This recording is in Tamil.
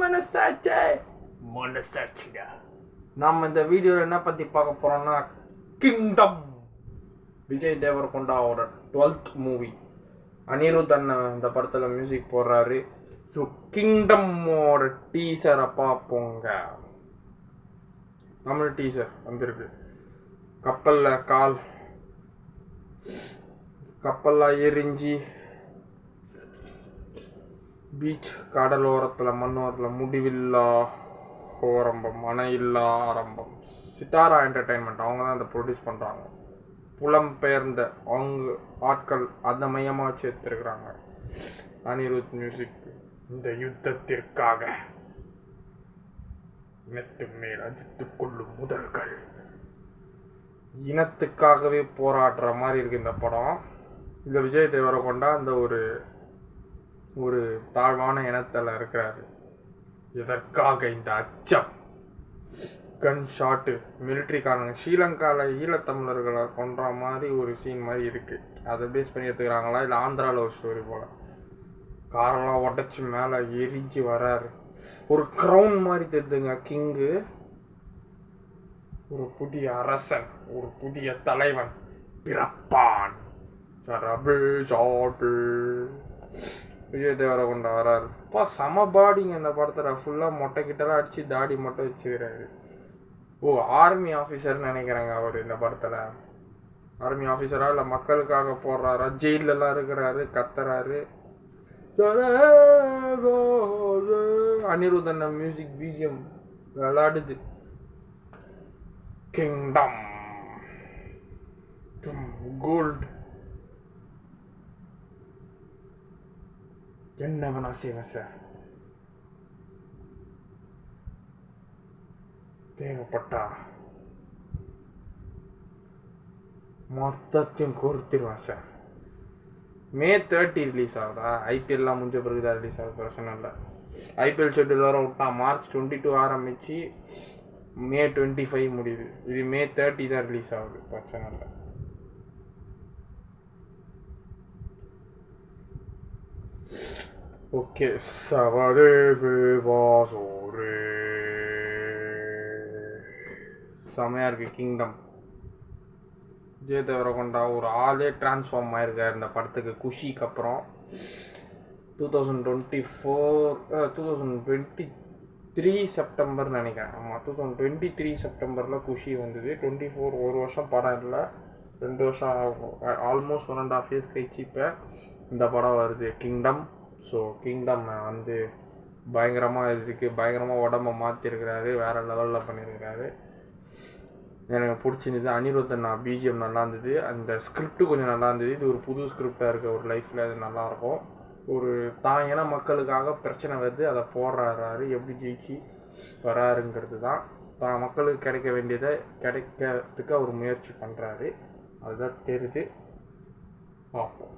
மனசாச்சே மனசாட்சிடா. நம்ம இந்த வீடியோவில் என்ன பற்றி பார்க்க போகிறோம்னா கிங்டம். விஜய் தேவரகொண்டாவோட 12th மூவி. அனிருத் அண்ணன் இந்த படத்தில் மியூசிக் போடுறாரு. ஸோ கிங்டம்மோட டீசரை பார்ப்போங்க. தமிழ் டீசர் வந்திருக்கு. கப்பலில் எரிஞ்சு பீச் கடலோரத்தில் மண்ணோரத்தில் முடிவில்லா ஓரம்பம் மனையில்லா ஆரம்பம். சித்தாரா என்டர்டெயின்மெண்ட் அவங்க தான் அதை ப்ரொடியூஸ் பண்ணுறாங்க. புலம்பெயர்ந்த அவங்க ஆட்கள் அந்த மையமாக வச்சு எடுத்துருக்குறாங்க. அனிருத் மியூசிக். இந்த யுத்தத்திற்காக இனத்து மேல் அதிர்த்து கொள்ளும் முதல்கள். இனத்துக்காகவே போராடுற மாதிரி இருக்கு இந்த படம். இந்த விஜய் தேவரகொண்டா அந்த ஒரு தாழ்வான இனத்தில் இருக்கிறாரு. எதற்காக இந்த அச்சம்? கன் ஷாட்டு மிலிட்ரிக்காரங்க ஸ்ரீலங்காவில் ஈழத்தமிழர்களை கொன்ற மாதிரி ஒரு சீன் மாதிரி இருக்குது. அதை பேஸ் பண்ணி எடுத்துக்கிறாங்களா இல்லை ஆந்திராவில் ஒரு ஸ்டோரி போல். காரெல்லாம் உடச்சி மேலே எரிஞ்சு வராரு. ஒரு க்ரௌன் மாதிரி தெரியுதுங்க. கிங்கு ஒரு புதிய அரசன், ஒரு புதிய தலைவன் பிறப்பான். விஜய் தேவரகொண்டா வராரு. இப்போ செம பாடிங்க இந்த படத்தில். ஃபுல்லாக மொட்டை கிட்டலாம் அடித்து தாடி மட்டும் வச்சுக்கிறாரு. ஆர்மி ஆஃபீஸர்னு நினைக்கிறாங்க அவர் இந்த படத்தில். ஆர்மி ஆஃபீஸராக இல்லை மக்களுக்காக போடுறாரா? ஜெயிலெலாம் இருக்கிறாரு, கத்துறாரு. அனிருத் அண்ணன் மியூசிக் பிஜிஎம் விளாடுது. கிங்டம் கோல்ட். என்ன வேணா செய்வேன் சார். தேவைப்பட்டா மொத்தத்தையும் கொடுத்துருவேன் சார். May 30 ரிலீஸ் ஆகுதா? ஐபிஎல்லாம் முடிஞ்ச பிறகு தான் ரிலீஸ் ஆகுது. பிரச்சனை இல்லை. ஐபிஎல் ஷெட்யூல் வர விட்டா மார்ச் 22 ஆரம்பித்து May 25 முடியுது. இது May 30 தான் ரிலீஸ் ஆகுது. பிரச்சனை இல்லை. ஓகே. செமையாக இருக்குது கிங்டம். விஜய் தேவரகொண்டா ஒரு ஆளே டிரான்ஸ்ஃபார்ம் ஆகிருக்கார் இந்த படத்துக்கு. குஷிக்கு அப்புறம் 2023 செப்டம்பர் நினைக்கிறேன். ஆமாம், 2023 செப்டம்பரில் குஷி வந்தது. 24 ஒரு வருஷம் படம் இல்லை, 2 வருஷம் ஆல்மோஸ்ட் 1.5 இயர்ஸ் கழிச்சு இப்போ இந்த படம் வருது கிங்டம். ஸோ கிங்டம் வந்து பயங்கரமாக இருக்குது. பயங்கரமாக உடம்பை மாற்றிருக்கிறாரு. வேறு லெவலில் பண்ணியிருக்கிறாரு. எனக்கு பிடிச்சிருந்தது. அனிருத் அண்ணா பிஜிஎம் நல்லா இருந்தது. அந்த ஸ்கிரிப்டு கொஞ்சம் நல்லா இருந்தது. இது ஒரு புது ஸ்கிரிப்டாக இருக்குது ஒரு லைஃப்பில். அது நல்லாயிருக்கும். ஒரு ஏன்னா மக்களுக்காக பிரச்சனை வருது, அதை போடுறாரு. எப்படி ஜெயிச்சு வராருங்கிறது தான். மக்களுக்கு கிடைக்க வேண்டியதை கிடைக்கிறதுக்கு அவர் முயற்சி பண்ணுறாரு. அதுதான் தெரியுது. பார்ப்போம்.